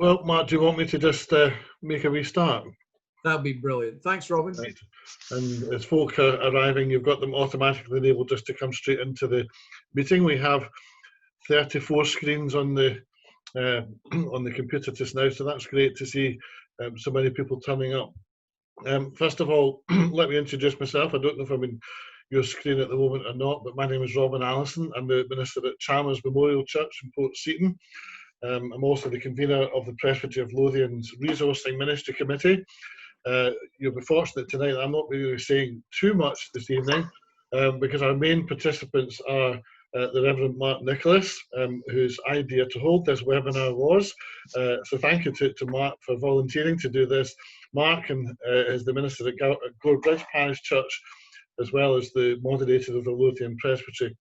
Well, Mark, do you want me to just make a restart? That'd be brilliant. Thanks, Robin. Right. And as folk are arriving, you've got them automatically enabled just to come straight into the meeting. We have 34 screens on the computer just now, so that's great to see so many people turning up. First of all, let me introduce myself. I don't know if I'm in your screen at the moment or not, but my name is Robin Allison. I'm the minister at Chalmers Memorial Church in Port Seton. I'm also the convener of the Presbytery of Lothian's Resourcing Ministry Committee. You'll be fortunate tonight that I'm not really saying too much this evening because our main participants are the Reverend Mark Nicholas, whose idea to hold this webinar was. So thank you to Mark for volunteering to do this. Mark is the minister at Gorebridge Parish Church, as well as the moderator of the Lothian Presbytery.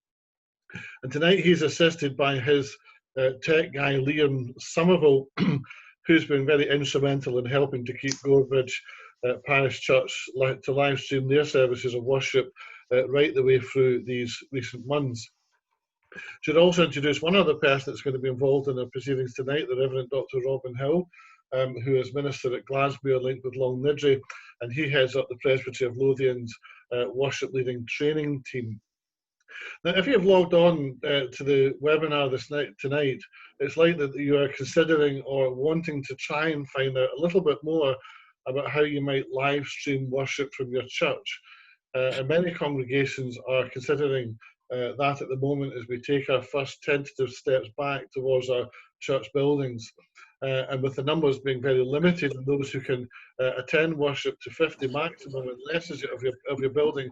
And tonight he's assisted by his tech guy, Liam Somerville, who's been very instrumental in helping to keep Gorebridge Parish Church to live stream their services of worship right the way through these recent months. Should also introduce one other person that's going to be involved in the proceedings tonight, the Reverend Dr. Robin Hill, who is minister at Glasgow, linked with Long Nidri, and he heads up the Presbytery of Lothian's worship leading training team. Now, if you've logged on to the webinar tonight, it's likely that you are considering or wanting to try and find out a little bit more about how you might live stream worship from your church. And many congregations are considering that at the moment as we take our first tentative steps back towards our church buildings. And with the numbers being very limited and those who can attend worship to 50 maximum, unless of your building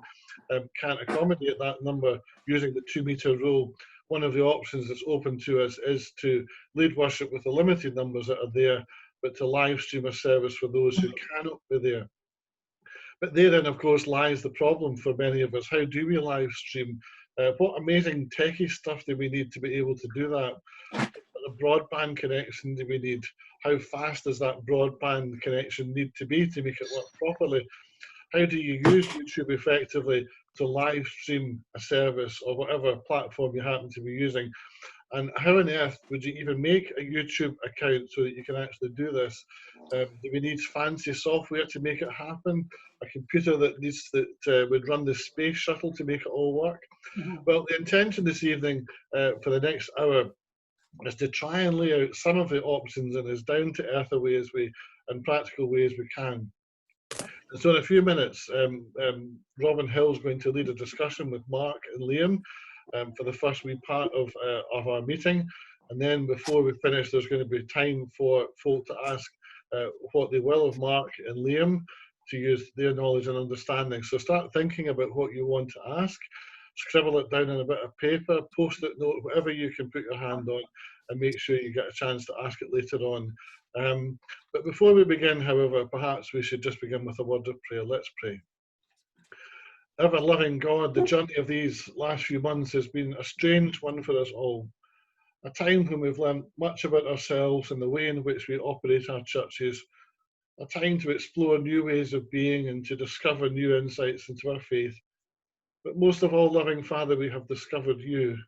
can't accommodate that number using the 2-meter rule, one of the options that's open to us is to lead worship with the limited numbers that are there, but to live stream a service for those who cannot be there. But therein, of course, lies the problem for many of us. How do we live stream? What amazing techie stuff do we need to be able to do that? What broadband connection do we need? How fast does that broadband connection need to be to make it work properly? How do you use YouTube effectively to live stream a service or whatever platform you happen to be using? And how on earth would you even make a YouTube account so that you can actually do this? Do we need fancy software to make it happen? A computer that would run the space shuttle to make it all work? Well, the intention this evening for the next hour is to try and lay out some of the options in as down to earth a way as and practical ways we can. And so in a few minutes, Robin Hill is going to lead a discussion with Mark and Liam for the first wee part of our meeting. And then before we finish, there's going to be time for folk to ask what they will of Mark and Liam to use their knowledge and understanding. So start thinking about what you want to ask, scribble it down in a bit of paper, post-it note, whatever you can put your hand on, and make sure you get a chance to ask it later on. But before we begin, however, perhaps we should just begin with a word of prayer. Let's pray. Ever-loving God, the journey of these last few months has been a strange one for us all. A time when we've learned much about ourselves and the way in which we operate our churches. A time to explore new ways of being and to discover new insights into our faith. But most of all, loving Father, we have discovered you,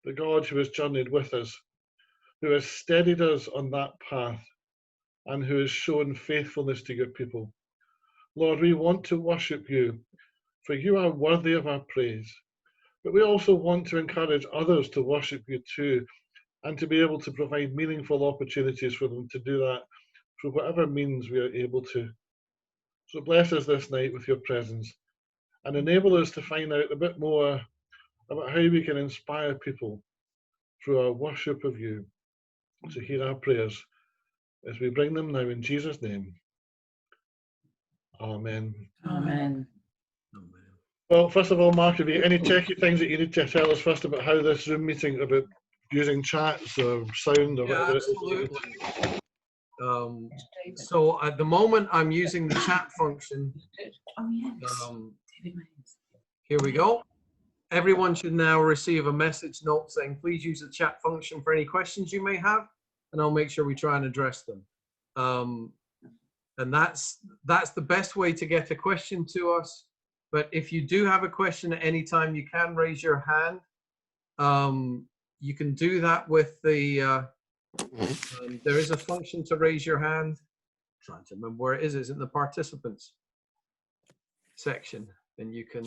the God who has journeyed with us, who has steadied us on that path, and who has shown faithfulness to your people. Lord, we want to worship you, for you are worthy of our praise. But we also want to encourage others to worship you too, and to be able to provide meaningful opportunities for them to do that through whatever means we are able to. So bless us this night with your presence, and enable us to find out a bit more about how we can inspire people through our worship of you. So hear our prayers as we bring them now in Jesus' name. Amen. Amen. Well, first of all, Mark, have you any techie things that you need to tell us first about how this Zoom meeting, about using chats or sound or whatever? Absolutely. So at the moment, I'm using the chat function. Here we go. Everyone should now receive a message note saying, please use the chat function for any questions you may have, and I'll make sure we try and address them. And that's the best way to get a question to us. But if you do have a question at any time, you can raise your hand. You can do that with the, there is a function to raise your hand. I'm trying to remember where it is. It's in the participants section. And you can,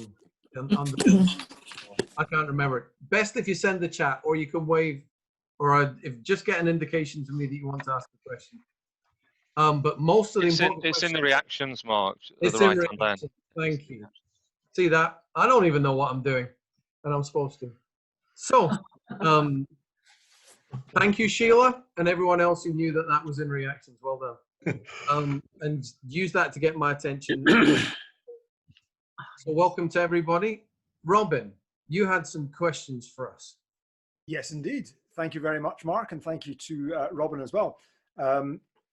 I can't remember it. Best if you send the chat, or you can wave, or if just get an indication to me that you want to ask a question. But most of the important it's in the reactions, Mark. It's in reactions. Thank you. See that? I don't even know what I'm doing, and I'm supposed to. So, thank you, Sheila, and everyone else who knew that that was in reactions. Well done. And use that to get my attention. So, welcome to everybody. Robin, you had some questions for us. Yes, indeed. Thank you very much, Mark, and thank you to Robin as well.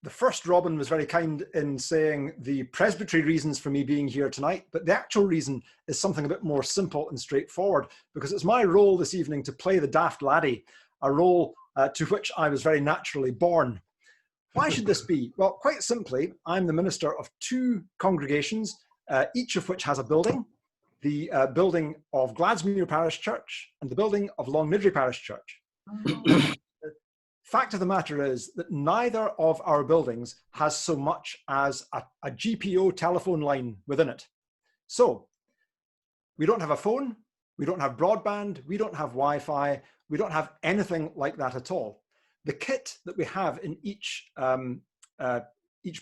The first Robin was very kind in saying the presbytery reasons for me being here tonight, but the actual reason is something a bit more simple and straightforward, because it's my role this evening to play the daft laddie, a role to which I was very naturally born. Why should this be? Well, quite simply, I'm the minister of two congregations, each of which has a building, the building of Gladsmuir Parish Church and the building of Longnidrey Parish Church. Fact of the matter is that neither of our buildings has so much as a GPO telephone line within it. So we don't have a phone, we don't have broadband, we don't have Wi-Fi, we don't have anything like that at all. The kit that we have in each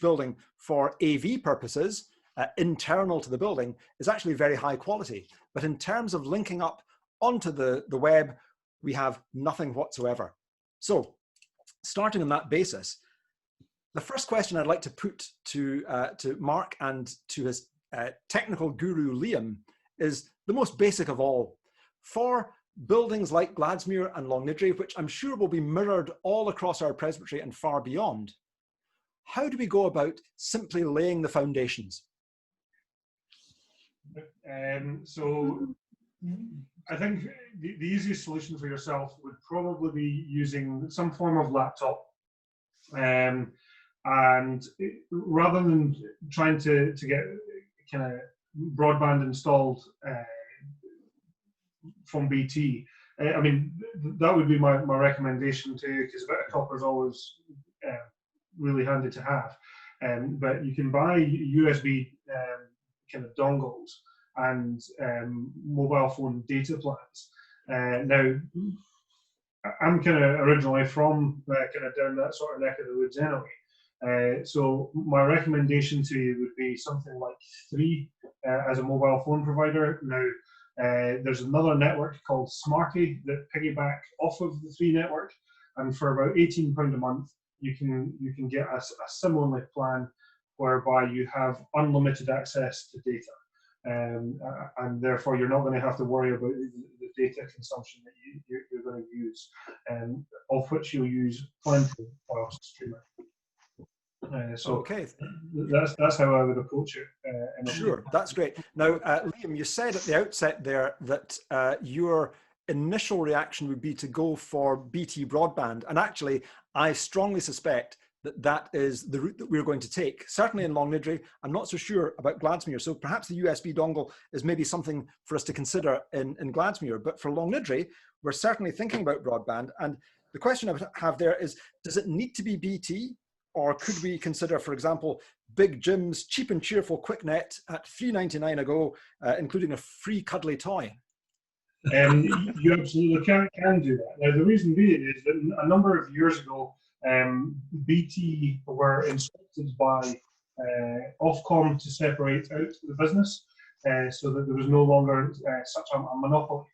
building for AV purposes, internal to the building, is actually very high quality. But in terms of linking up onto the web, we have nothing whatsoever. So, starting on that basis, the first question I'd like to put to Mark and to his technical guru Liam is the most basic of all. For buildings like Gladsmuir and Longnidrey, which I'm sure will be mirrored all across our presbytery and far beyond, how do we go about simply laying the foundations? So I think the easiest solution for yourself would probably be using some form of laptop, and rather than trying to get kind of broadband installed from BT, I mean, that would be my recommendation too, because a bit of copper is always really handy to have. But you can buy USB kind of dongles and mobile phone data plans. Now, I'm kind of originally from kind of down that sort of neck of the woods anyway. So my recommendation to you would be something like 3 as a mobile phone provider. Now, there's another network called Smarty that piggyback off of the 3 network, and for about £18 a month, you can get a similar plan whereby you have unlimited access to data. And therefore you're not going to have to worry about the data consumption that you're going to use, of which you'll use plenty whilst streaming. So okay, that's how I would approach it. Sure, that's great. Now, Liam, you said at the outset there that your initial reaction would be to go for BT broadband, and actually, I strongly suspect that is the route that we're going to take. Certainly in Longnidrey, I'm not so sure about Gladsmuir, so perhaps the USB dongle is maybe something for us to consider in Gladsmuir. But for Longnidrey, we're certainly thinking about broadband. And the question I would have there is, does it need to be BT? Or could we consider, for example, Big Jim's cheap and cheerful QuickNet at $3.99 a go, including a free cuddly toy? You absolutely can do that. Now, the reason being is that a number of years ago, BT were instructed by Ofcom to separate out the business so that there was no longer such a monopoly.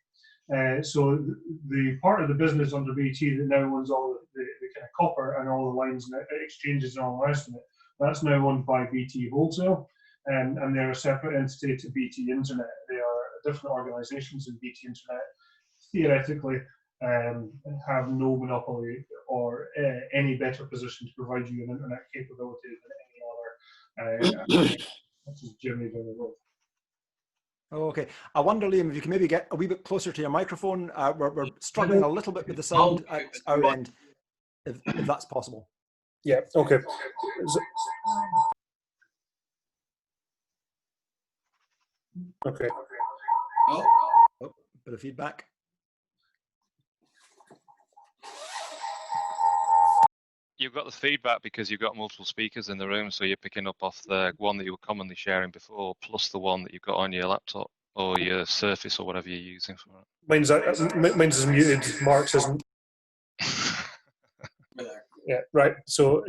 So the part of the business under BT that now owns all the kind of copper and all the lines and exchanges and all the rest of it, that's now owned by BT Wholesale, and they're a separate entity to BT Internet. They are different organisations, and BT Internet theoretically have no monopoly or any better position to provide you an internet capability than any other, which is generally down the road. Okay, I wonder, Liam, if you can maybe get a wee bit closer to your microphone. We're struggling a little bit with the sound at our end, if that's possible. Yeah, okay. Okay. Oh, bit of feedback. you've got the feedback because you've got multiple speakers in the room, so you're picking up off the one that you were commonly sharing before, plus the one that you've got on your laptop or your Surface or whatever you're using for it. Mine's is muted. Mark's isn't. Yeah, right. So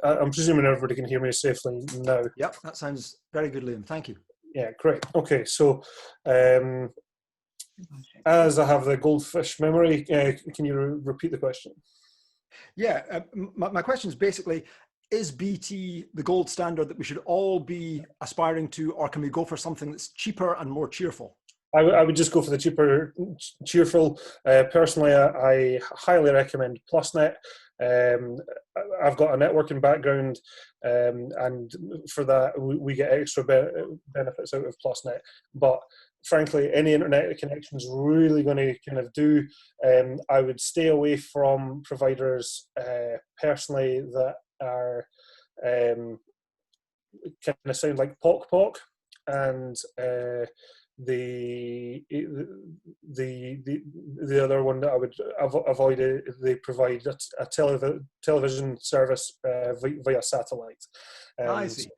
I'm presuming everybody can hear me safely now. Yep, that sounds very good, Liam. Thank you. Yeah, great. Okay, so as I have the goldfish memory, can you repeat the question? Yeah, my question is basically, is BT the gold standard that we should all be aspiring to, or can we go for something that's cheaper and more cheerful? I would just go for the cheaper, cheerful. Personally, I highly recommend PlusNet. I've got a networking background, and for that we get extra benefits out of PlusNet. But frankly, any internet connection is really going to kind of do. I would stay away from providers personally that are kind of sound like POC, and the other one that I would avoid, they provide a television service via satellite. I see.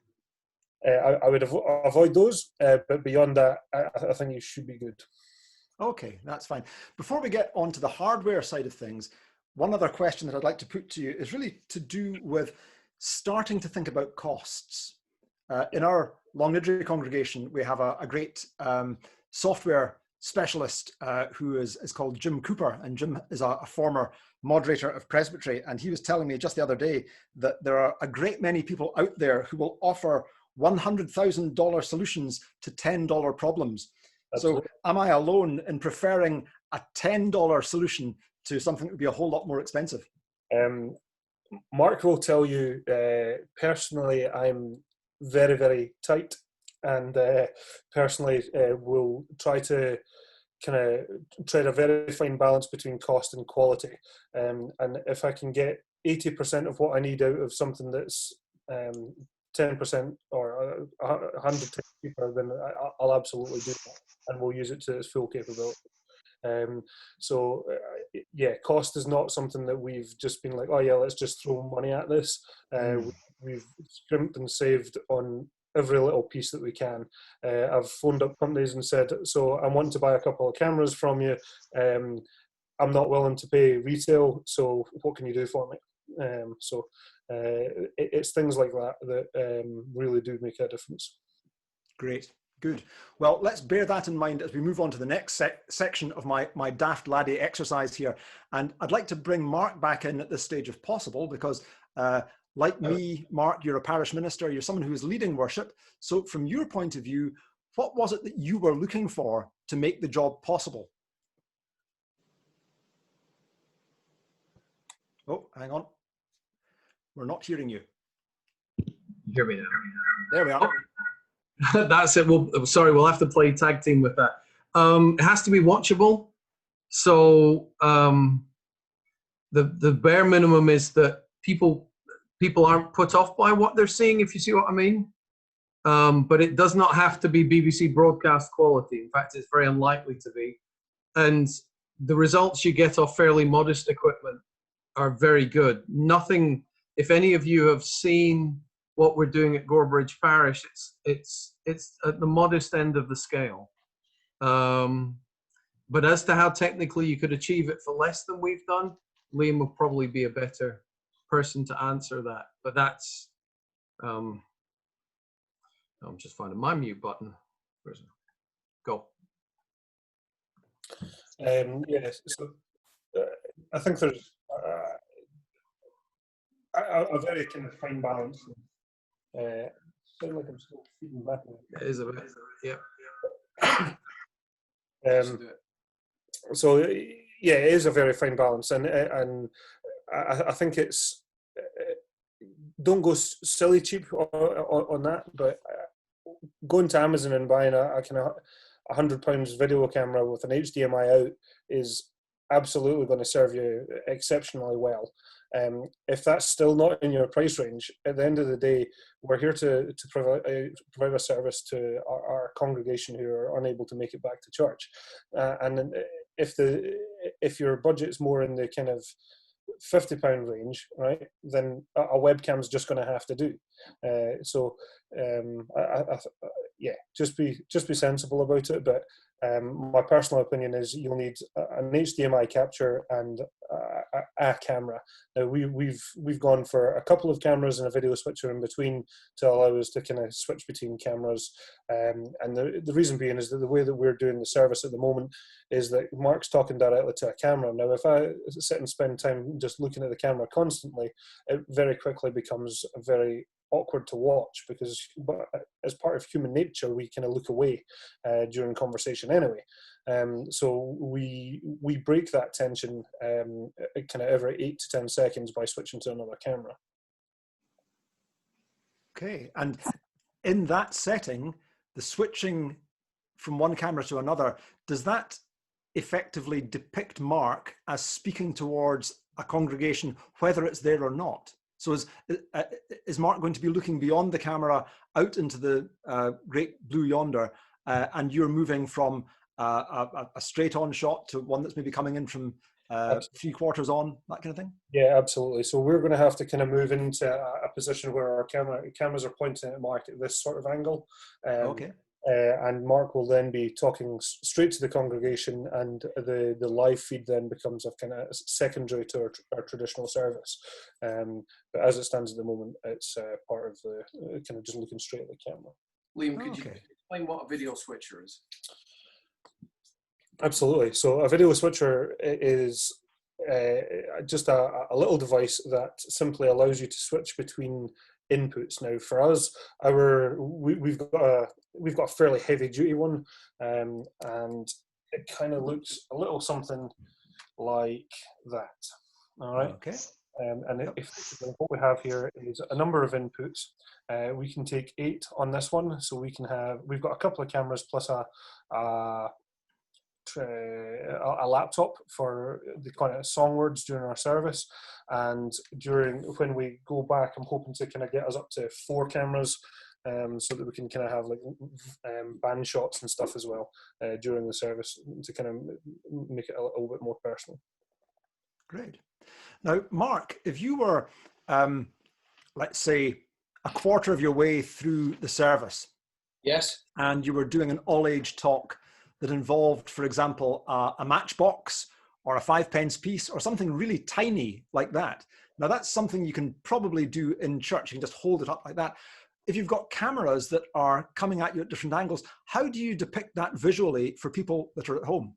I would avoid those, but beyond that, I think you should be good. Okay, that's fine. Before we get on to the hardware side of things, one other question that I'd like to put to you is really to do with starting to think about costs. In our Longniddry congregation, we have a great software specialist who is called Jim Cooper, and Jim is a former moderator of Presbytery, and he was telling me just the other day that there are a great many people out there who will offer $100,000 solutions to $10 problems. Absolutely. So am I alone in preferring a $10 solution to something that would be a whole lot more expensive? Mark will tell you, personally, I'm very, very tight, and personally will try to kind of tread a very fine balance between cost and quality. And if I can get 80% of what I need out of something that's 10% or 100 times cheaper, then I'll absolutely do that, and we'll use it to its full capability. So yeah, cost is not something that we've just been like, oh yeah, let's just throw money at this. We've scrimped and saved on every little piece that we can. I've phoned up companies and said, so I want to buy a couple of cameras from you. I'm not willing to pay retail, so what can you do for me? It's things like that that really do make a difference. Great. Good. Well, let's bear that in mind as we move on to the next section of my daft laddie exercise here. And I'd like to bring Mark back in at this stage if possible, because like me, Mark, you're a parish minister, you're someone who is leading worship. So from your point of view, what was it that you were looking for to make the job possible? Oh, hang on. We're not hearing you. Hear me now. There we are. That's it. Sorry, we'll have to play tag team with that. It has to be watchable. So the bare minimum is that people aren't put off by what they're seeing, if you see what I mean. But it does not have to be BBC broadcast quality. In fact, it's very unlikely to be. And the results you get off fairly modest equipment are very good. Nothing, if any of you have seen what we're doing at Gorebridge Parish, it's at the modest end of the scale. But as to how technically you could achieve it for less than we've done, Liam will probably be a better person to answer that. But that's, I'm just finding my mute button. Where's it? Go. Yes, so I think there's a very kind of fine balance. Sound like I'm still feeding back. It is a bit, yeah. So yeah, it is a very fine balance, and I think it's don't go silly cheap on that, but going to Amazon and buying a kind of £100 video camera with an HDMI out is absolutely going to serve you exceptionally well. If that's still not in your price range, at the end of the day, we're here to provide a service to our congregation who are unable to make it back to church. And if your budget's more in the kind of £50 range, right, then a webcam's just going to have to do. Yeah, just be sensible about it. But my personal opinion is you'll need an HDMI capture and a camera. Now we've gone for a couple of cameras and a video switcher in between to allow us to kind of switch between cameras. And the reason being is that the way that we're doing the service at the moment is that Mark's talking directly to a camera. Now, if I sit and spend time just looking at the camera constantly, it very quickly becomes very awkward to watch, because as part of human nature we kind of look away during conversation anyway. So we break that tension kind of every 8 to 10 seconds by switching to another camera. Okay, and in that setting, the switching from one camera to another, does that effectively depict Mark as speaking towards a congregation, whether it's there or not? So is Mark going to be looking beyond the camera out into the great blue yonder, and you're moving from a straight on shot to one that's maybe coming in from 3/4 on, that kind of thing? Yeah, absolutely. So we're going to have to kind of move into a position where our cameras are pointing at Mark at this sort of angle. Okay. And Mark will then be talking straight to the congregation, and the live feed then becomes a kind of secondary to our traditional service. But as it stands at the moment, it's part of the kind of just looking straight at the camera. Liam, could you explain what a video switcher is? Absolutely. So a video switcher is just a little device that simply allows you to switch between inputs. Now, for us, we've got a fairly heavy duty one, and it kind of looks a little something like that. All right. Okay. And effectively what we have here is a number of inputs. We can take 8 on this one, so we've got a couple of cameras plus a laptop for the kind of song words during our service. And when we go back, I'm hoping to kind of get us up to 4 cameras, so that we can kind of have like band shots and stuff as well during the service, to kind of make it a little bit more personal. Great. Now, Mark, if you were, let's say, a quarter of your way through the service, yes, and you were doing an all-age talk that involved, for example, a matchbox or a 5-pence piece or something really tiny like that. Now, that's something you can probably do in church. You can just hold it up like that. If you've got cameras that are coming at you at different angles, how do you depict that visually for people that are at home?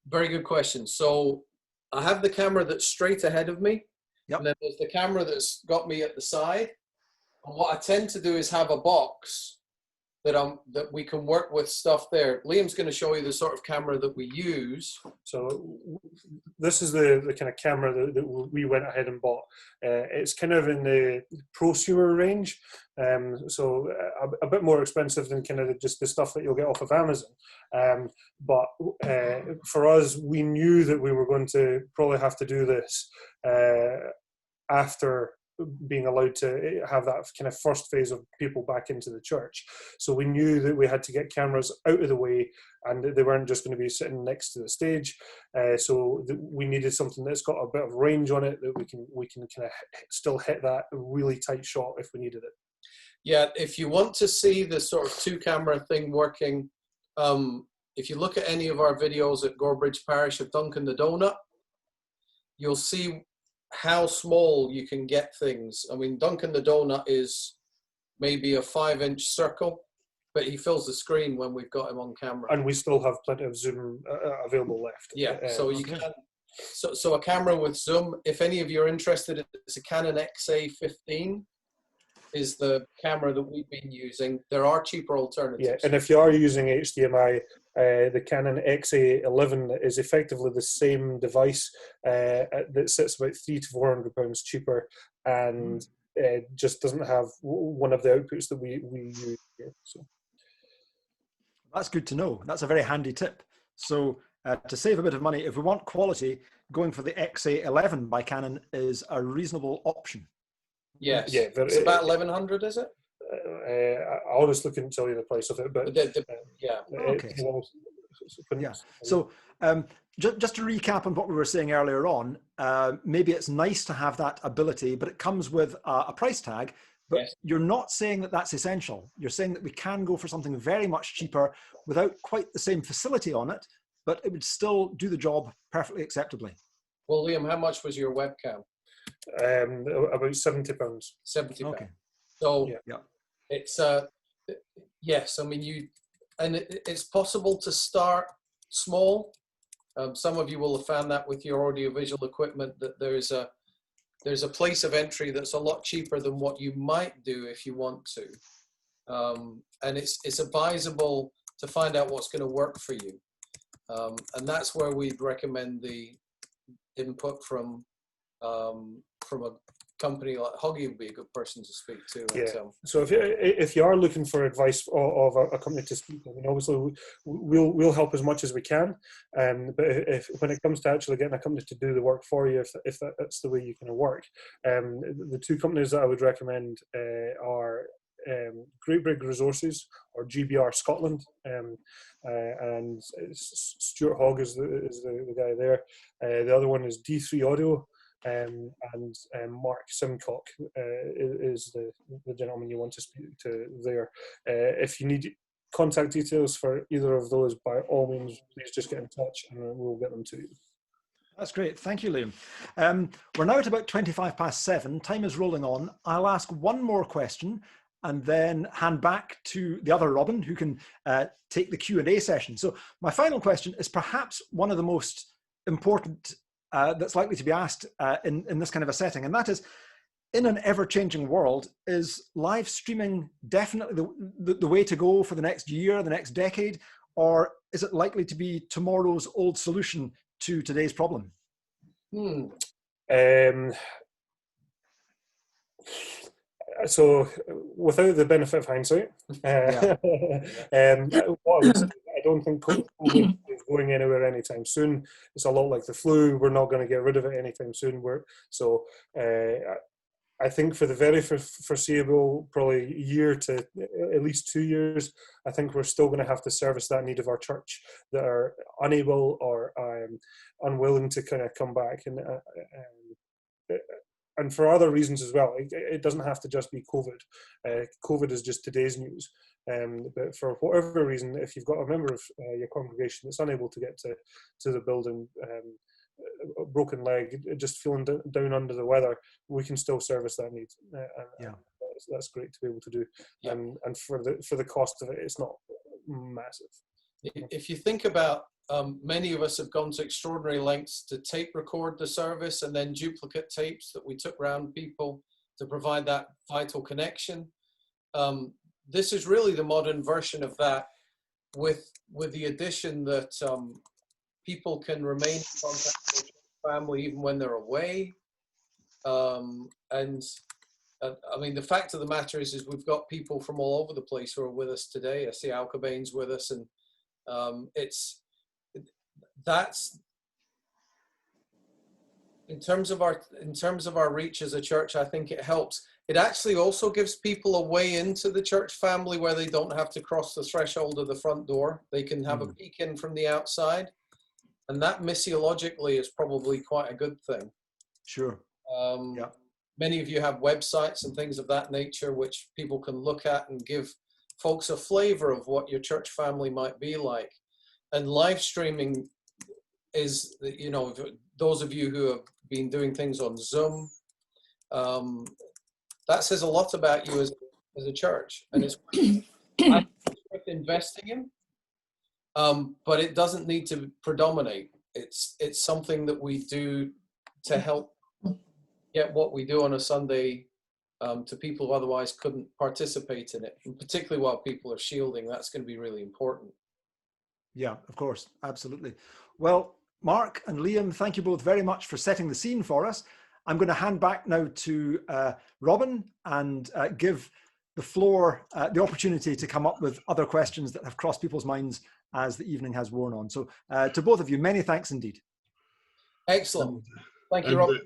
very good question. So I have the camera that's straight ahead of me. Yep. And then there's the camera that's got me at the side. And what I tend to do is have a box that we can work with stuff there. Liam's going to show you the sort of camera that we use. So this is the kind of camera that we went ahead and bought. It's kind of in the prosumer range, so a bit more expensive than kind of just the stuff that you'll get off of Amazon. But for us, we knew that we were going to probably have to do this after being allowed to have that kind of first phase of people back into the church. So we knew that we had to get cameras out of the way, and they weren't just going to be sitting next to the stage. So we needed something that's got a bit of range on it, that we can kind of still hit that really tight shot if we needed it. Yeah, if you want to see the sort of 2-camera thing working, if you look at any of our videos at Gorebridge Parish of Duncan the Donut, you'll see how small you can get things. I mean, Duncan the Donut is maybe a 5-inch circle, but he fills the screen when we've got him on camera. And we still have plenty of zoom available left. Yeah, so you can. So a camera with zoom, if any of you are interested, it's a Canon XA15 is the camera that we've been using. There are cheaper alternatives. Yeah, and if you are using HDMI, the Canon XA11 is effectively the same device that sits about £300 to £400 cheaper, and just doesn't have one of the outputs that we use here. So that's good to know. That's a very handy tip. So to save a bit of money, if we want quality, going for the XA11 by Canon is a reasonable option. Yes. Yeah, it's about 1,100, is it? I honestly couldn't tell you the price of it, but yeah. Okay. Yeah. So just to recap on what we were saying earlier on, maybe it's nice to have that ability, but it comes with a price tag. But Yes. you're not saying that that's essential. You're saying that we can go for something very much cheaper without quite the same facility on it, but it would still do the job perfectly acceptably. Well, Liam, how much was your webcam? About £70. £70. Okay. So Yeah. it's yes. I mean, it's possible to start small. Some of you will have found that with your audiovisual equipment, that there's a place of entry that's a lot cheaper than what you might do if you want to. And it's advisable to find out what's going to work for you. And that's where we'd recommend the input from a company like Hoggy would be a good person to speak to. Yeah. So if you are looking for advice of a company to speak to, I mean, obviously we'll help as much as we can. But if when it comes to actually getting a company to do the work for you, if that's the way you can work, the two companies that I would recommend are Gorebridge Resources or GBR Scotland, and Stuart Hogg is the guy there. The other one is D3 Audio. And Mark Simcock is the gentleman you want to speak to there. If you need contact details for either of those, by all means, please just get in touch and we'll get them to you. That's great. Thank you, Liam. We're now at about 7:25. Time is rolling on. I'll ask one more question and then hand back to the other Robin, who can take the Q&A session. So my final question is perhaps one of the most important that's likely to be asked in this kind of a setting. And that is, in an ever-changing world, is live streaming definitely the way to go for the next year, the next decade, or is it likely to be tomorrow's old solution to today's problem? So, without the benefit of hindsight, what I would say, I don't think COVID is going anywhere anytime soon. It's a lot like the flu. We're not going to get rid of it anytime soon. I think for the very foreseeable, probably a year to at least 2 years, I think we're still going to have to service that need of our church that are unable or unwilling to kind of come back. And for other reasons as well. It doesn't have to just be COVID. COVID is just today's news. But for whatever reason, if you've got a member of your congregation that's unable to get to the building, a broken leg, just feeling down under the weather, we can still service that need. That's great to be able to do. Yeah. And for the cost of it, it's not massive. If you think about, many of us have gone to extraordinary lengths to tape record the service and then duplicate tapes that we took round people to provide that vital connection. This is really the modern version of that, with the addition that people can remain in contact with their family even when they're away. I mean, the fact of the matter is we've got people from all over the place who are with us today. I see Al Cobain's with us, and that's in terms of our reach as a church. I think it helps. It actually also gives people a way into the church family where they don't have to cross the threshold of the front door. They can have a peek in from the outside, and that missiologically is probably quite a good thing. Sure. Many of you have websites and things of that nature which people can look at and give folks a flavor of what your church family might be like. And live streaming is, you know, those of you who have been doing things on Zoom, that says a lot about you as a church, and it's worth investing in. But it doesn't need to predominate. It's something that we do to help get what we do on a Sunday to people who otherwise couldn't participate in it, and particularly while people are shielding. That's going to be really important. Yeah, of course, absolutely. Well, Mark and Liam, thank you both very much for setting the scene for us. I'm going to hand back now to Robin and give the floor the opportunity to come up with other questions that have crossed people's minds as the evening has worn on. So to both of you, many thanks indeed. Excellent. Thank you, Robin.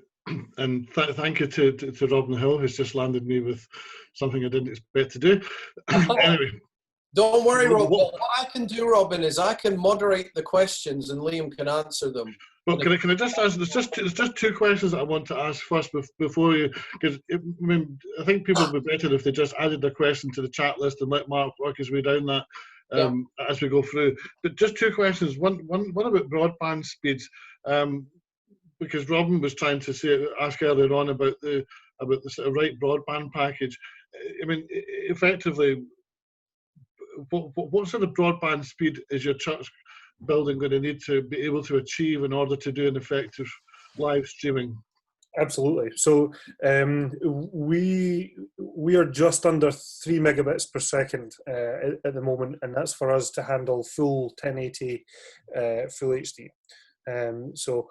And thank you to Robin Hill, who's just landed me with something I didn't expect to do. Anyway. Don't worry, Rob. What- What I can do, Robin, is I can moderate the questions and Liam can answer them. Well, can I just ask? There's just two questions that I want to ask first before you, because I think people would be better if they just added their question to the chat list and let Mark work his way down that as we go through. But just two questions. One about broadband speeds, because Robin was trying to ask earlier on about the sort of right broadband package. I mean, effectively, what sort of broadband speed is your church building going to need to be able to achieve in order to do an effective live streaming? Absolutely. So we are just under 3 megabits per second at the moment, and that's for us to handle full 1080 full HD. So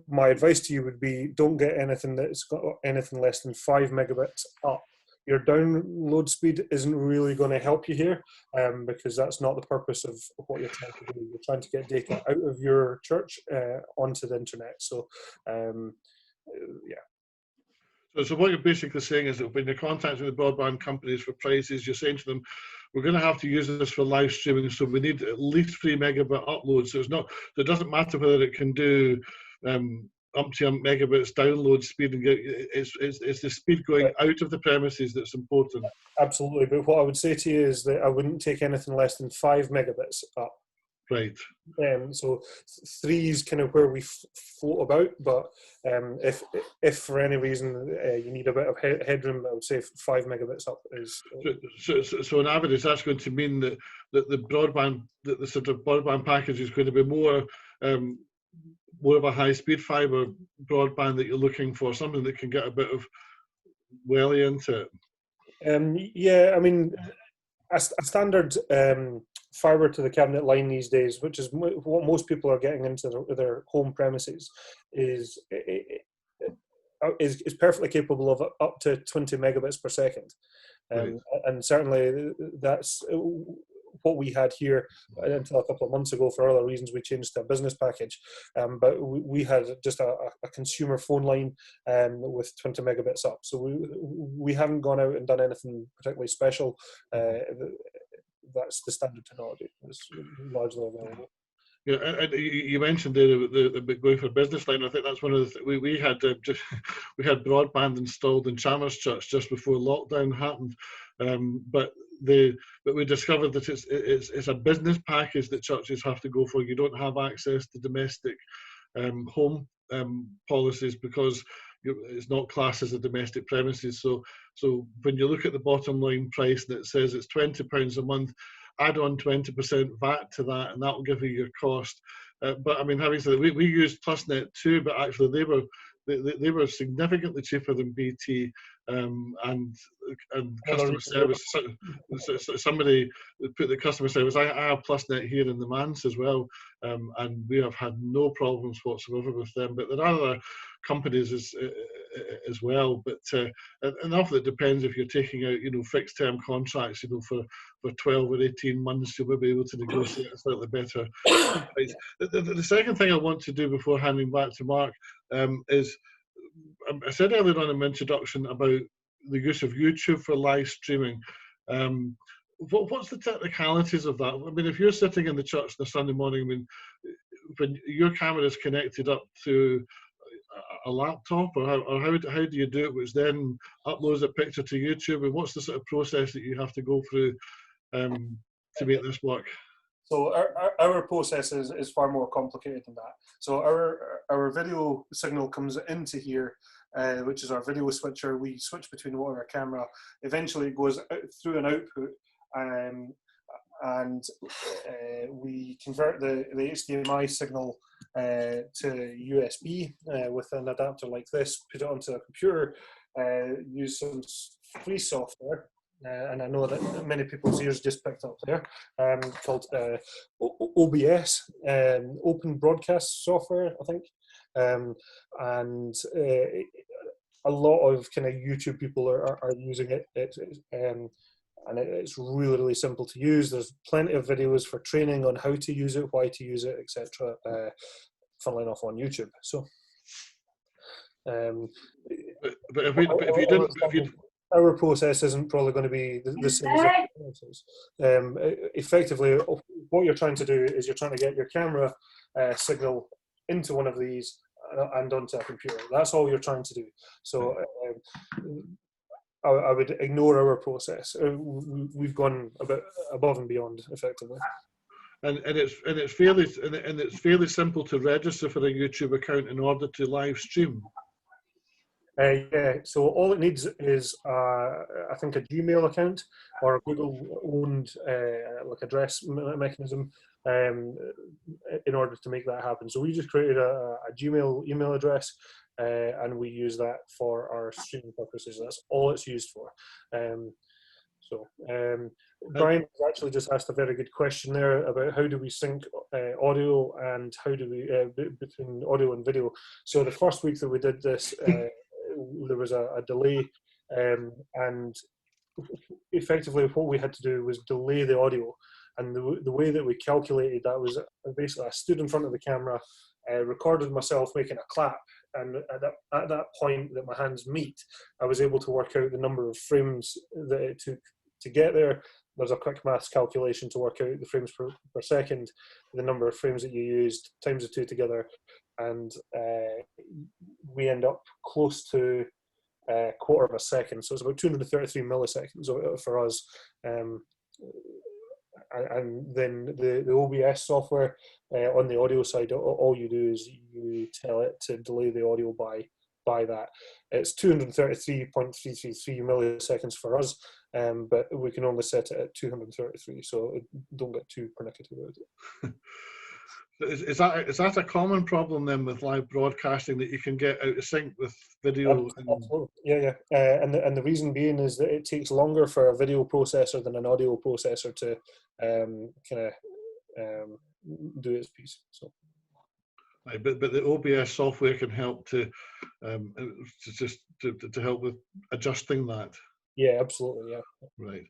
my advice to you would be, don't get anything that's got anything less than 5 megabits up. Your download speed isn't really going to help you here, because that's not the purpose of what you're trying to do. You're trying to get data out of your church onto the internet. So, yeah. So what you're basically saying is that when you're contacting the broadband companies for prices, you're saying to them, we're going to have to use this for live streaming, so we need at least 3 megabit upload. So it doesn't matter whether it can do umpteen megabits download speed, and it's the speed going out of the premises that's important. Absolutely, but what I would say to you is that I wouldn't take anything less than 5 megabits up. Right. So 3 is kind of where we float about, but if for any reason you need a bit of headroom, I would say 5 megabits up is. So on average, that's going to mean that the broadband, the sort of broadband package is going to be more of a high-speed fibre broadband that you're looking for, something that can get a bit of welly into it. Yeah, I mean, a standard fibre to the cabinet line these days, which is what most people are getting into their home premises, is perfectly capable of up to 20 megabits per second. Right. And certainly that's what we had here until a couple of months ago. For other reasons, we changed to a business package, but we had just a consumer phone line with 20 megabits up. So we haven't gone out and done anything particularly special. That's the standard technology. It's largely available. Yeah, and you mentioned the going for business line. I think that's one of the we had we had broadband installed in Chalmers Church just before lockdown happened, but we discovered that it's a business package that churches have to go for. You don't have access to domestic home policies because it's not classed as a domestic premises. So when you look at the bottom line price and it says it's £20 a month, add on 20% VAT to that, and that will give you your cost. But I mean, having said that, we used PlusNet too, but actually they were significantly cheaper than BT, and customer service. Somebody put the customer service. I have PlusNet here in the Manse as well, and we have had no problems whatsoever with them. But there are other companies as well. But enough that depends if you're taking out fixed term contracts for 12 or 18 months, you'll be able to negotiate a slightly better price. The second thing I want to do before handing back to Mark is, I said earlier on in my introduction about the use of YouTube for live streaming. What's the technicalities of that? I mean, if you're sitting in the church on a Sunday morning, I mean, when your camera is connected up to a laptop, or how do you do it, which then uploads a picture to YouTube, and what's the sort of process that you have to go through to make this work? So our process is far more complicated than that. So our video signal comes into here, which is our video switcher. We switch between one our camera. Eventually it goes out through an output, and we convert the HDMI signal to USB with an adapter like this, put it onto a computer, use some free software. And I know that many people's ears just picked up there, called OBS, Open Broadcast Software, I think. And a lot of kind of YouTube people are using it. And it's really, really simple to use. There's plenty of videos for training on how to use it, why to use it, etc. Funnily enough, on YouTube. So, but if you our process isn't probably going to be the same as everyone else's. Effectively, what you're trying to do is you're trying to get your camera signal into one of these and onto a computer. That's all you're trying to do. So I would ignore our process. We've gone a bit above and beyond, effectively. And it's fairly simple to register for a YouTube account in order to live stream. Yeah, so all it needs is, I think, a Gmail account or a Google-owned like address mechanism in order to make that happen. So we just created a Gmail email address, and we use that for our streaming purposes. That's all it's used for. Brian actually just asked a very good question there about how do we sync audio and how do we between audio and video. So the first week that we did this, there was a delay, and effectively what we had to do was delay the audio. And the way that we calculated that was basically I stood in front of the camera, recorded myself making a clap, and at that point that my hands meet, I was able to work out the number of frames that it took to get there. There's a quick maths calculation to work out the frames per second, the number of frames that you used, times the two together, and we end up close to a quarter of a second. So it's about 233 milliseconds for us. And then the OBS software on the audio side, all you do is you tell it to delay the audio by that. It's 233.333 milliseconds for us, but we can only set it at 233, so don't get too pernickety about it. Is that a common problem then with live broadcasting, that you can get out of sync with video? Absolutely. Yeah. And the reason being is that it takes longer for a video processor than an audio processor to do its piece. So. Right, but the OBS software can help to help with adjusting that. Yeah, absolutely. Yeah. Right,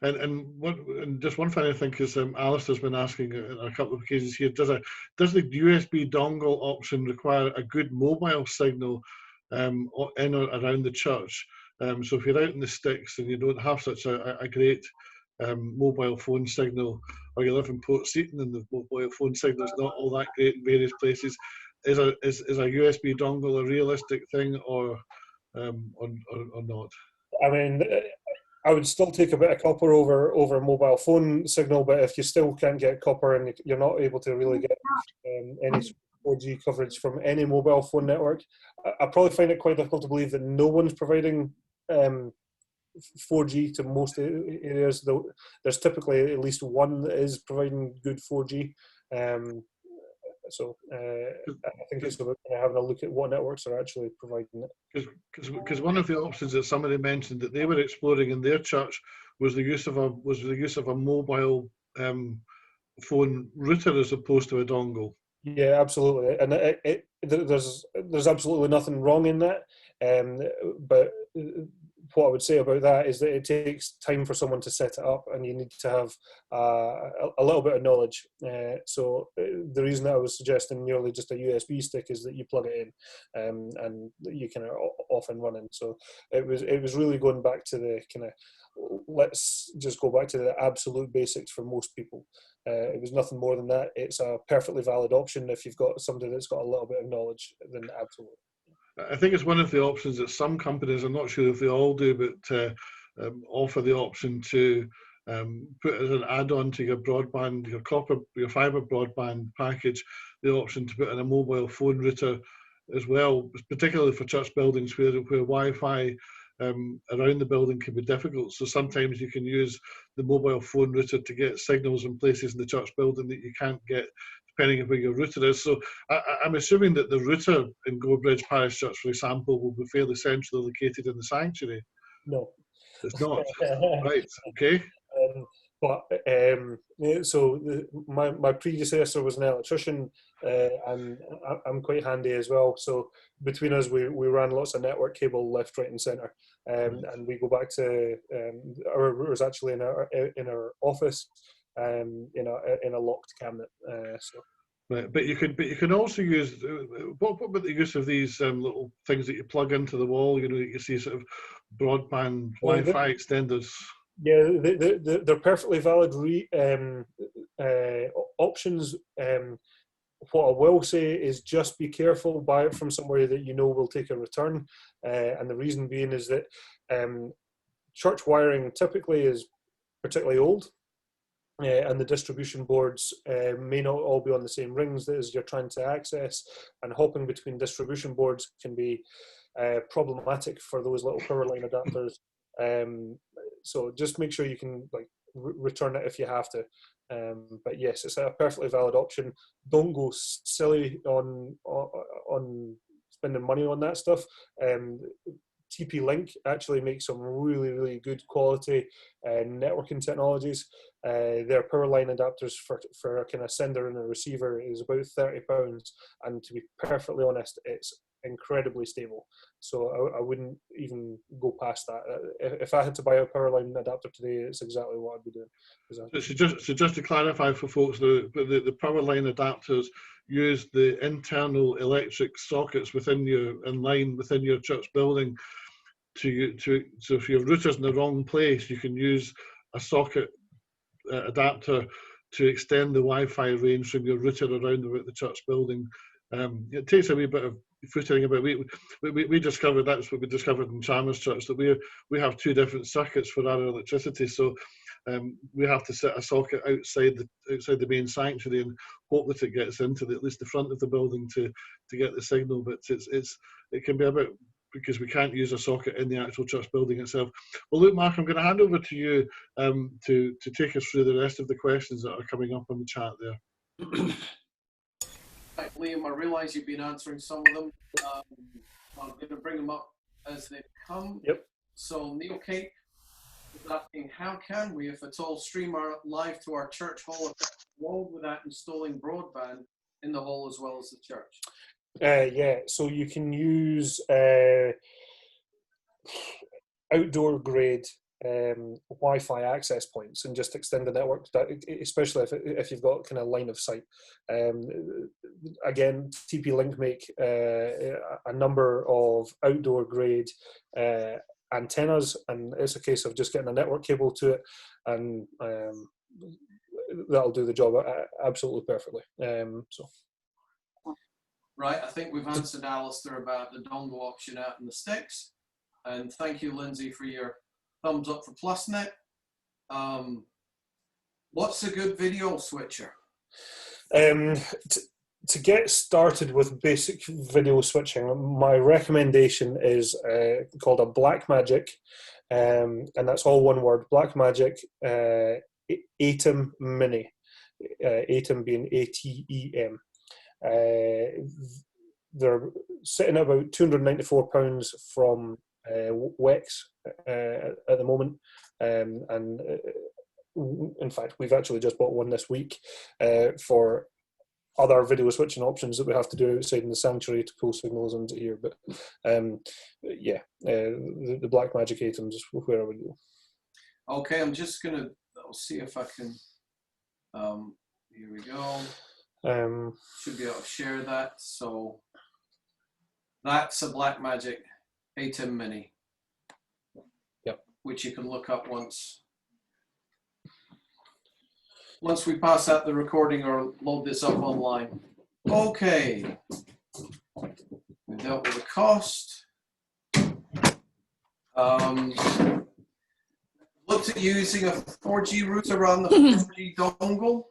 and just one final thing, because Alistair's been asking on a couple of occasions here: does the USB dongle option require a good mobile signal in or around the church? So if you're out in the sticks and you don't have such a great mobile phone signal, or you live in Port Seton and the mobile phone signal is not all that great in various places, is a USB dongle a realistic thing or not? I mean, I would still take a bit of copper over a mobile phone signal, but if you still can't get copper and you're not able to really get any 4G coverage from any mobile phone network, I probably find it quite difficult to believe that no one's providing 4G to most areas. There's typically at least one that is providing good 4G. So I think it's about having a look at what networks are actually providing it. Because one of the options that somebody mentioned that they were exploring in their church was the use of a mobile phone router as opposed to a dongle. Yeah, absolutely, and there's absolutely nothing wrong in that. But what I would say about that is that it takes time for someone to set it up, and you need to have a little bit of knowledge. So the reason that I was suggesting nearly just a USB stick is that you plug it in, and you kind of off and running. So it was really going back to the kind of, let's just go back to the absolute basics for most people. It was nothing more than that. It's a perfectly valid option if you've got somebody that's got a little bit of knowledge, then absolutely. I think it's one of the options that some companies, I'm not sure if they all do, but offer the option to put as an add-on to your broadband, your fibre broadband package, the option to put in a mobile phone router as well, particularly for church buildings where Wi-Fi around the building can be difficult. So sometimes you can use the mobile phone router to get signals in places in the church building that you can't get depending on where your router is. So I'm assuming that the router in Gorebridge Parish Church, for example, will be fairly centrally located in the sanctuary. No. It's not. Right, okay. So my predecessor was an electrician, and I'm quite handy as well. So between us, we ran lots of network cable left, right, and centre, and we go back to our router's actually in our office, in a locked cabinet. So Right, but you can also use what about the use of these little things that you plug into the wall? You know, you see sort of broadband Wi-Fi extenders. Yeah, they're perfectly valid options. What I will say is just be careful, buy it from somewhere that you know will take a return. And the reason being is that church wiring typically is particularly old. And the distribution boards may not all be on the same rings as you're trying to access, and hopping between distribution boards can be problematic for those little power line adapters. So just make sure you can return it if you have to. But yes, it's a perfectly valid option. Don't go silly on spending money on that stuff. TP-Link actually makes some really, really good quality networking technologies. Their power line adapters for a kind of sender and a receiver is about £30, and to be perfectly honest, it's incredibly stable. So I wouldn't even go past that. If I had to buy a power line adapter today, it's exactly what I'd be doing. So just to clarify for folks, the power line adapters use the internal electric sockets within your church building. So if your router's in the wrong place, you can use a socket adapter to extend the Wi-Fi range from your router around about the church building. It takes a wee bit of footering about. We discovered, that's what we discovered in Chalmers Church, that we have two different circuits for our electricity. So we have to set a socket outside the main sanctuary and hope that it gets into at least the front of the building to get the signal. But it can be a bit, because we can't use a socket in the actual church building itself. Well, look, Mark, I'm going to hand over to you to take us through the rest of the questions that are coming up on the chat there. Right, Liam, I realise you've been answering some of them. I'm going to bring them up as they come. Yep. So Neil Cape is asking, how can we, if at all, stream our live to our church hall without installing broadband in the hall as well as the church? Yeah, so you can use outdoor grade Wi-Fi access points and just extend the network, especially if you've got kind of line of sight. Again, TP-Link make a number of outdoor grade antennas, and it's a case of just getting a network cable to it, and that'll do the job absolutely perfectly. Right, I think we've answered Alistair about the dongle option out in the sticks. And thank you, Lindsay, for your thumbs up for PlusNet. What's a good video switcher? To get started with basic video switching, my recommendation is called a Blackmagic, and that's all one word, Blackmagic ATEM Mini, ATEM being ATEM. They're sitting at about £294 from Wex at the moment, and in fact we've actually just bought one this week for other video switching options that we have to do outside in the sanctuary to pull signals into here. But yeah, the Blackmagic ATEM is where I would go. Okay, I'm just gonna see if I can. Here we go. Should be able to share that. So that's a Blackmagic ATEM Mini. Yep. Which you can look up once we pass out the recording or load this up online. Okay. We dealt with the cost. Looked at using a 4G router on the 4G dongle.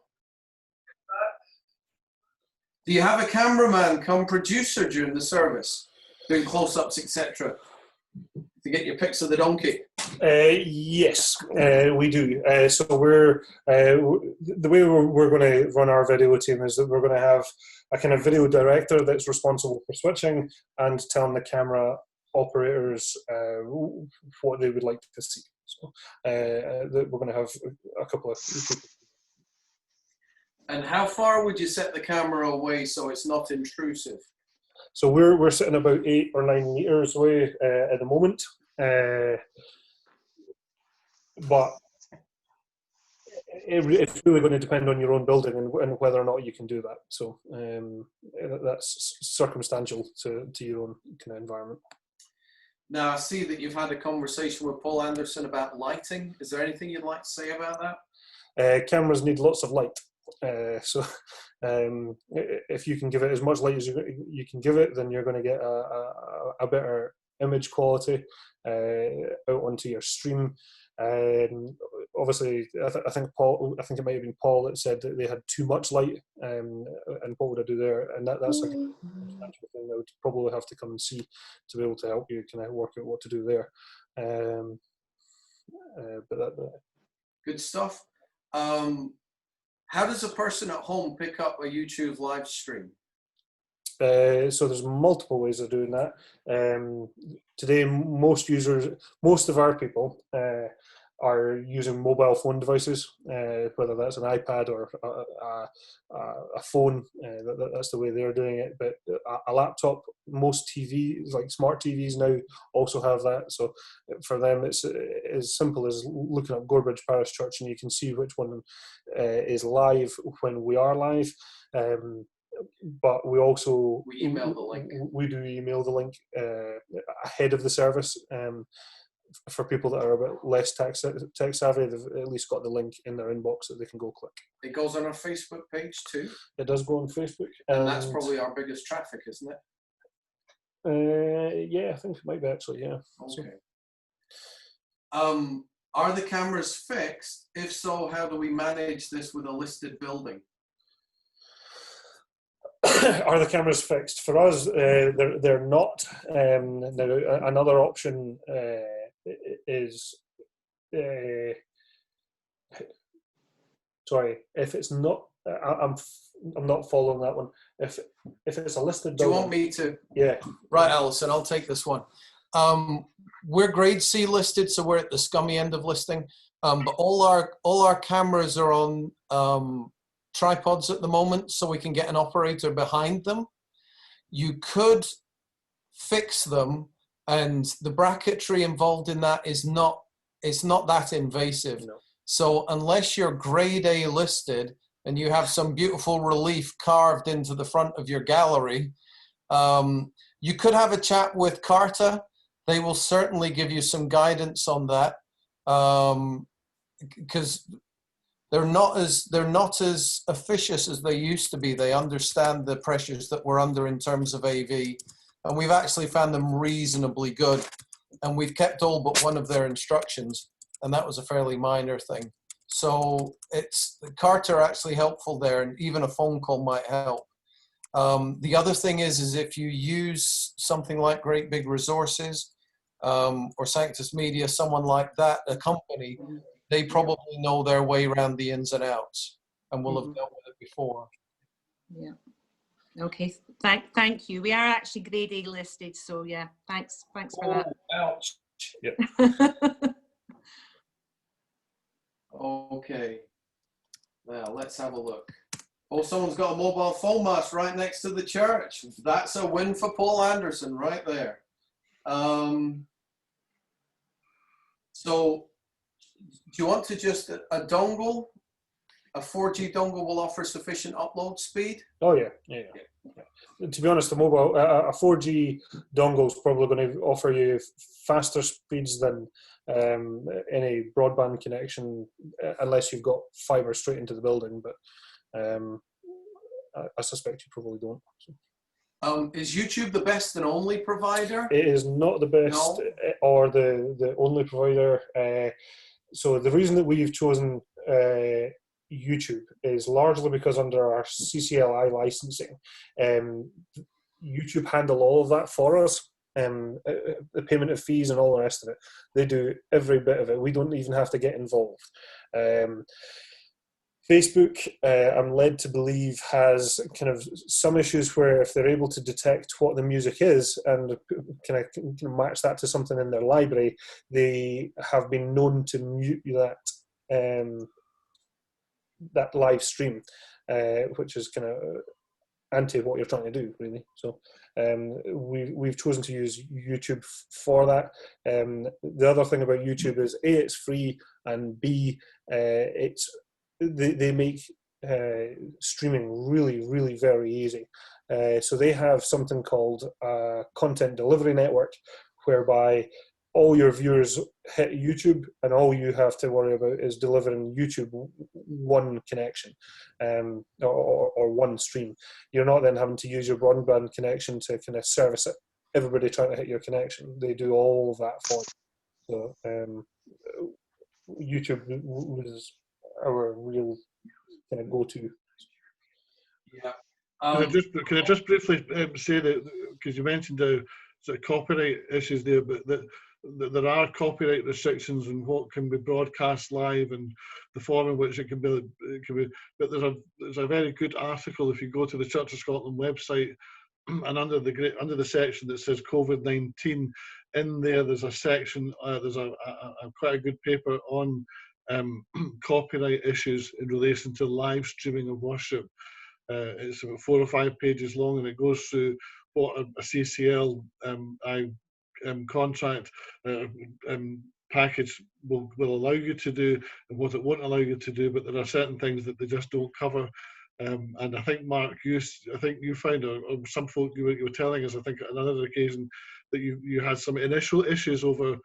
Do you have a cameraman come producer during the service, doing close-ups, etc., to get your pics of the donkey? Yes, we do. So we're the way we're going to run our video team is that we're going to have a kind of video director that's responsible for switching and telling the camera operators what they would like to see. So we're going to have a couple of. And how far would you set the camera away so it's not intrusive? So we're sitting about 8 or 9 meters away at the moment, but it's really going to depend on your own building and whether or not you can do that. So that's circumstantial to your own kind of environment. Now, I see that you've had a conversation with Paul Anderson about lighting. Is there anything you'd like to say about that? Cameras need lots of light. So if you can give it as much light as you can give it, then you're going to get a better image quality out onto your stream. Obviously, I think it might have been Paul that said that they had too much light, and what would I do there? And that's a substantial thing I would probably have to come and see to be able to help you kind of work out what to do there. But good stuff. How does a person at home pick up a YouTube live stream? So there's multiple ways of doing that. Today, most of our people are using mobile phone devices, whether that's an iPad or a phone. That's the way they're doing it. But a laptop, most TVs, like smart TVs now, also have that. So for them, it's as simple as looking up Gorebridge Parish Church, and you can see which one is live when we are live. But we also email the link. We do email the link ahead of the service. For people that are a bit less tech savvy, they've at least got the link in their inbox that they can go click. It goes on our Facebook page too. It does go on Facebook, and that's probably our biggest traffic, isn't it? Yeah, I think it might be actually. Yeah. Okay. So. Are the cameras fixed? If so, how do we manage this with a listed building? Are the cameras fixed? For us, they're not. Now, another option is, sorry, if it's not, I'm not following that one. If it's a listed building, do you want me to? Yeah. Right, Alison, I'll take this one. We're grade C listed, so we're at the scummy end of listing. But all our cameras are on tripods at the moment, so we can get an operator behind them. You could fix them, and the bracketry involved in that is not that invasive. No. So unless you're grade A listed and you have some beautiful relief carved into the front of your gallery, you could have a chat with Carta. They will certainly give you some guidance on that, because they're not as officious as they used to be. They understand the pressures that we're under in terms of AV, and we've actually found them reasonably good. And we've kept all but one of their instructions, and that was a fairly minor thing. So Carter are actually helpful there, and even a phone call might help. The other thing is if you use something like Great Big Resources or Sanctus Media, someone like that, a company, they probably know their way around the ins and outs and will have dealt with it before. Yeah. Okay. Thank you. We are actually grade A listed, so yeah. Thanks for that. Ouch. Yep. Okay. Now let's have a look. Oh, someone's got a mobile phone mast right next to the church. That's a win for Paul Anderson right there. So do you want to just a dongle? A 4G dongle will offer sufficient upload speed? Oh yeah. To be honest, a 4G dongle is probably going to offer you faster speeds than any broadband connection, unless you've got fibre straight into the building. But I suspect you probably don't. So. Is YouTube the best and only provider? It is not the best or the only provider. So the reason that we've chosen YouTube is largely because under our CCLI licensing, YouTube handle all of that for us. The payment of fees and all the rest of it. They do every bit of it. We don't even have to get involved. Facebook, I'm led to believe, has kind of some issues where if they're able to detect what the music is and kind of match that to something in their library, they have been known to mute that live stream, which is kind of anti what you're trying to do, really. So we've chosen to use YouTube for that. The other thing about YouTube is A, it's free, and B, it's they make streaming really, really very easy. So they have something called a content delivery network, whereby all your viewers hit YouTube, and all you have to worry about is delivering YouTube one connection, or one stream. You're not then having to use your broadband connection to kind of service it. Everybody trying to hit your connection, they do all of that for you. So YouTube was our real kind of go-to. Yeah. Can I just briefly say that, because you mentioned the sort of copyright issues there, but that there are copyright restrictions on what can be broadcast live and the form in which it can be. But there's a very good article if you go to the Church of Scotland website, and under the section that says COVID-19, in there's a section. There's a quite a good paper on copyright issues in relation to live streaming of worship. It's about 4 or 5 pages long, and it goes through what a CCL contract package will allow you to do and what it won't allow you to do. But there are certain things that they just don't cover. And I think, Mark, you found, or some folk you were telling us, I think on another occasion, that you had some initial issues over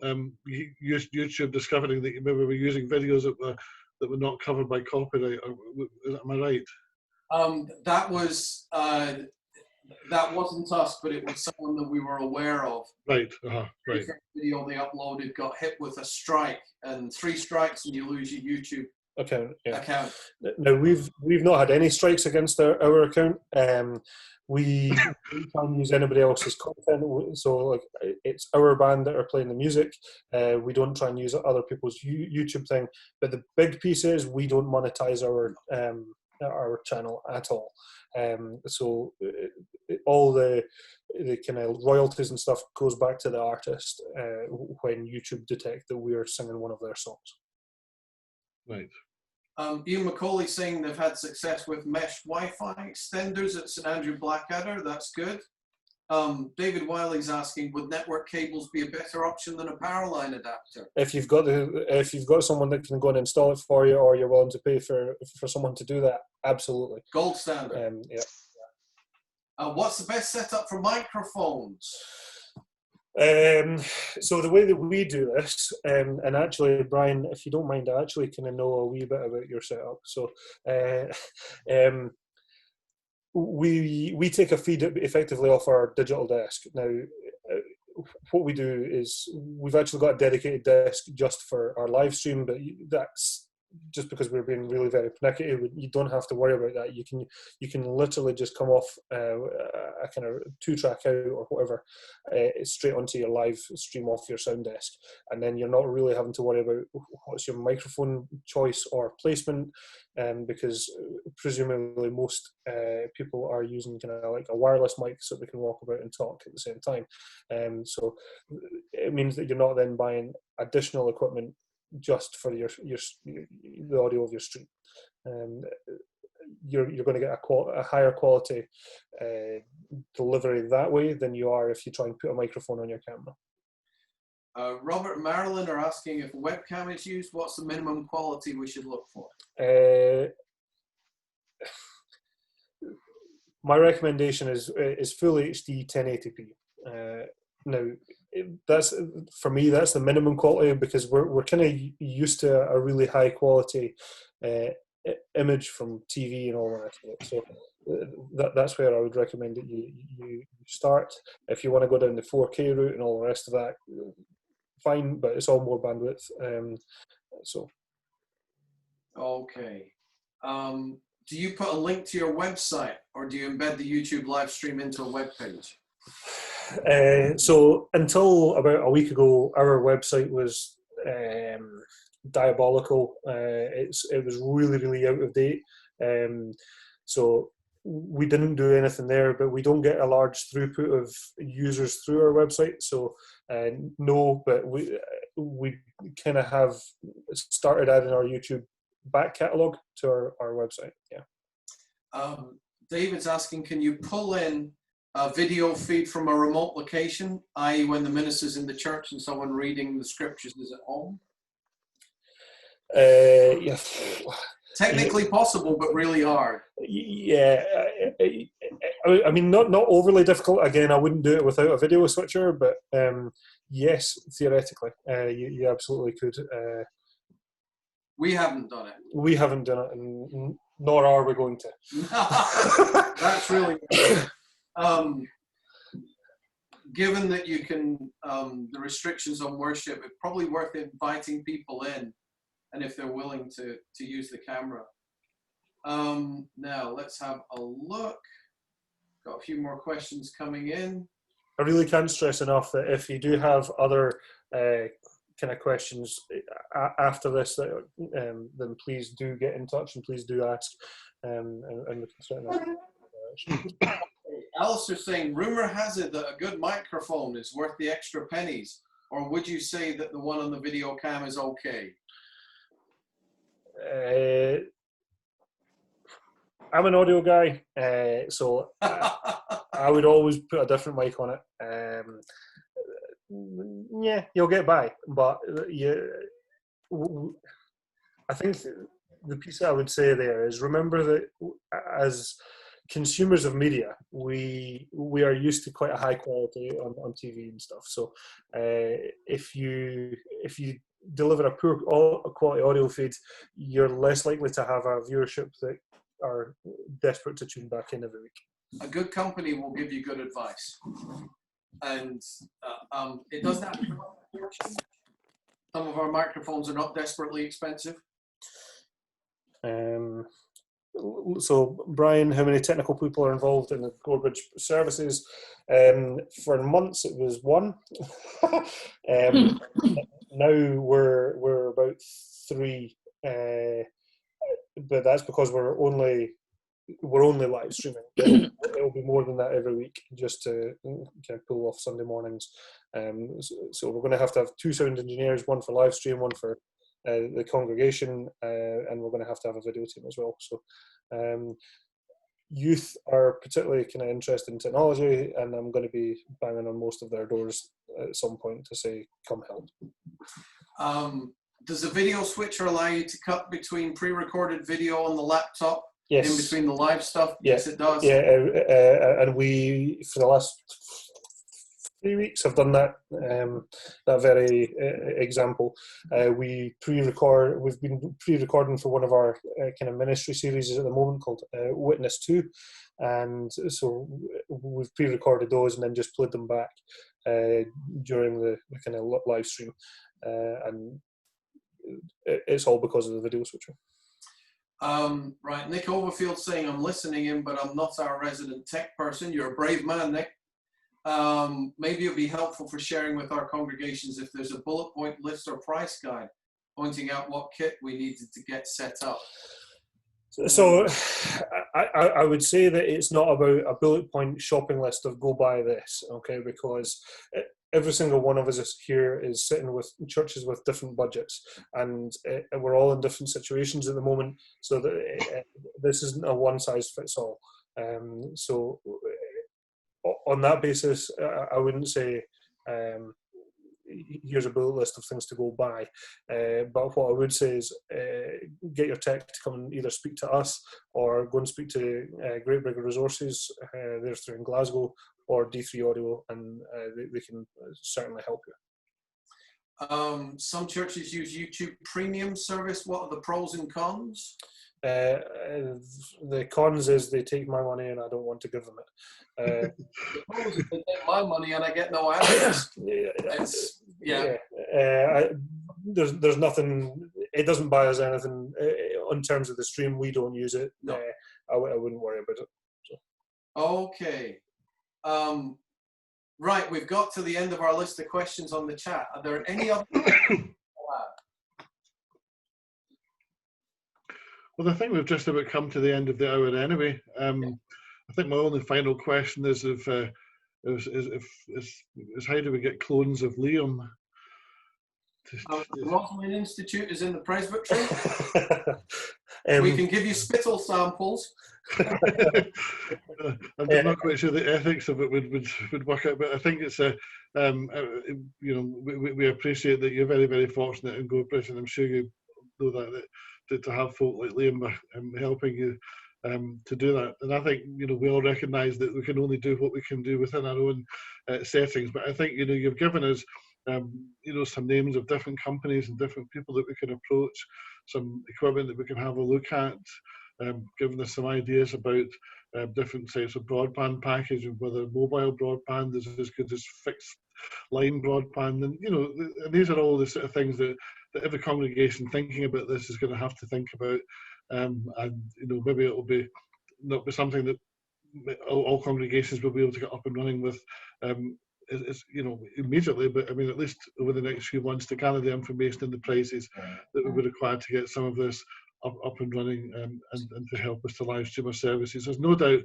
YouTube discovering that you maybe were using videos that were not covered by copyright. Am I right? That wasn't us, but it was someone that we were aware of. Right. Right. The video they uploaded got hit with a strike, and 3 strikes and you lose your YouTube account. Now we've not had any strikes against our account. We can't use anybody else's content, so like it's our band that are playing the music. We don't try and use other people's YouTube thing. But the big piece is we don't monetize our channel at all. So all the kind of royalties and stuff goes back to the artist when YouTube detect that we are singing one of their songs. Right. Ian Macaulay saying they've had success with mesh Wi-Fi extenders at St Andrew Blackadder. That's good. David Wiley's asking, would network cables be a better option than a power line adapter? If you've got someone that can go and install it for you, or you're willing to pay for someone to do that, absolutely. Gold standard. Yeah. What's the best setup for microphones? So the way that we do this, and actually, Brian, if you don't mind, I actually kind of know a wee bit about your setup. So we take a feed effectively off our digital desk. Now, what we do is we've actually got a dedicated desk just for our live stream, but that's just because we're being really very pernickety. You don't have to worry about that. You can literally just come off a kind of 2-track out or whatever straight onto your live stream off your sound desk, and then you're not really having to worry about what's your microphone choice or placement, because presumably most people are using kind of like a wireless mic so they can walk about and talk at the same time. So it means that you're not then buying additional equipment just for the audio of your stream. You're going to get a higher quality delivery that way than you are if you try and put a microphone on your camera. Robert and Marilyn are asking, if a webcam is used, what's the minimum quality we should look for? My recommendation is full HD 1080p. Now, that's, for me, that's the minimum quality, because we're kind of used to a really high quality image from TV and all the rest of it. So that's where I would recommend that you start. If you want to go down the 4K route and all the rest of that, fine, but it's all more bandwidth. Okay. Do you put a link to your website, or do you embed the YouTube live stream into a web page? So until about a week ago, our website was diabolical. It was really, really out of date. So we didn't do anything there, but we don't get a large throughput of users through our website. So no, but we kind of have started adding our YouTube back catalogue to our website. Yeah. David's asking, can you pull in a video feed from a remote location, i.e. when the minister's in the church and someone reading the scriptures is at home? Yeah. Technically possible, but really hard. Yeah, I mean, not overly difficult. Again, I wouldn't do it without a video switcher, but yes, theoretically, you absolutely could. We haven't done it. We haven't done it, and nor are we going to. That's really given that you can, the restrictions on worship, it's probably worth inviting people in, and if they're willing to use the camera. Now let's have a look. Got a few more questions coming in. I really can't stress enough that if you do have other kind of questions after this, then please do get in touch and please do ask. And we can certainly. Alistair's saying, rumor has it that a good microphone is worth the extra pennies, or would you say that the one on the video cam is okay? I'm an audio guy, so I would always put a different mic on it. Yeah, you'll get by, but I think the piece that I would say there is, remember that as consumers of media, we are used to quite a high quality on TV and stuff. So if you deliver a poor quality audio feed, you're less likely to have a viewership that are desperate to tune back in every week. A good company will give you good advice, and it doesn't have to be. Some of our microphones are not desperately expensive. So, Brian, how many technical people are involved in the Gorebridge services? For months it was one. Now we're about 3, but that's because we're only live streaming. It'll be more than that every week, just to kind of pull off Sunday mornings. So we're going to have 2 sound engineers, one for live stream, one for the congregation, and we're going to have a video team as well. So youth are particularly kind of interested in technology, and I'm going to be banging on most of their doors at some point to say, come help. Does the video switcher allow you to cut between pre-recorded video on the laptop? Yes. In between the live stuff? Yeah. Yes, it does. Yeah, and we, for the last 3 weeks, have done that very example. We've been pre-recording for one of our kind of ministry series at the moment called Witness 2, and so we've pre-recorded those and then just played them back during the kind of live stream, and it's all because of the video switcher. Right, Nick Overfield saying, I'm listening in, but I'm not our resident tech person. You're a brave man, Nick. Maybe it'd be helpful for sharing with our congregations if there's a bullet point list or price guide pointing out what kit we needed to get set up. So I would say that it's not about a bullet point shopping list of go buy this, okay, because every single one of us here is sitting with churches with different budgets, and we're all in different situations at the moment, so that this isn't a one size fits all. So on that basis, I wouldn't say here's a bullet list of things to go buy, but what I would say is get your tech to come and either speak to us or go and speak to Gorebridge Resources. They're through in Glasgow, or D3 Audio, and they can certainly help you. Some churches use YouTube Premium service. What are the pros and cons? The cons is they take my money and I don't want to give them it. The pros is they take my money and I get no access. There's nothing. It doesn't buy us anything in terms of the stream. We don't use it. No. I wouldn't worry about it. So. Okay. Right, we've got to the end of our list of questions on the chat. Are there any other? Well, I think we've just about come to the end of the hour anyway. I think my only final question is how do we get clones of Liam? The Rosalind Institute is in the Presbytery. We can give you spittle samples. I'm just not quite sure the ethics of it would work out, but I think it's we appreciate that you're very, very fortunate in Gorebridge, and I'm sure you know that to have folk like Liam helping you to do that. And I think, you know, we all recognise that we can only do what we can do within our own settings. But I think, you know, you've given us, you know, some names of different companies and different people that we can approach, some equipment that we can have a look at, giving us some ideas about different types of broadband package, and whether mobile broadband is as good as fixed line broadband. And, you know, and these are all the sort of things that every congregation thinking about this is going to have to think about. And, you know, maybe it will be not be something that all congregations will be able to get up and running with, you know, immediately, but I mean, at least over the next few months to gather the information and the prices that we would require to get some of this up and running, and to help us to live stream our services. There's no doubt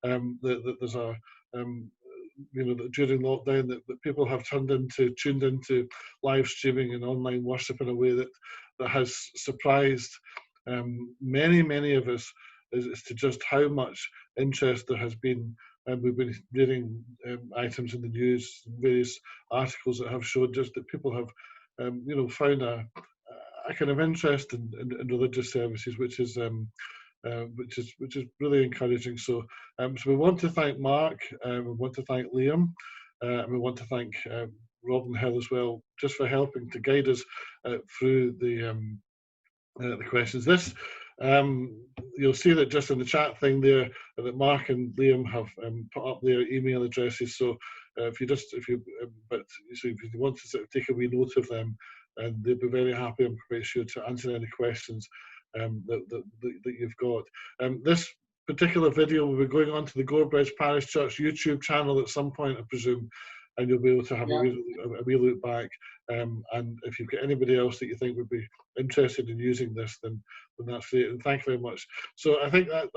that there's a, you know, that during lockdown that people have tuned into live streaming and online worship in a way that has surprised many of us as to just how much interest there has been. And we've been reading items in the news, various articles that have showed just that people have, you know, found a kind of interest in religious services, which is really encouraging. So, so we want to thank Mark, we want to thank Liam, and we want to thank Robin Hill as well, just for helping to guide us through the questions. This, you'll see that just in the chat thing there that Mark and Liam have put up their email addresses. So if you want to sort of take a wee note of them, and they'll be very happy, I'm quite sure, to answer any questions that you've got. This particular video will be going on to the Gorebridge Parish Church YouTube channel at some point, I presume, and you'll be able to have a wee look back. And if you've got anybody else that you think would be interested in using this, then that's great. And thank you very much. So I think we'll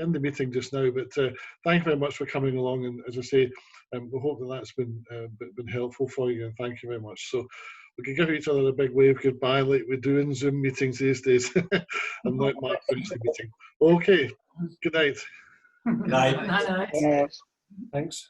end the meeting just now. But thank you very much for coming along. And as I say, we hope that's been helpful for you. And thank you very much. So we can give each other a big wave goodbye, like we do in Zoom meetings these days, and let Mark finish the meeting. Okay. Good night. Good night. Thanks.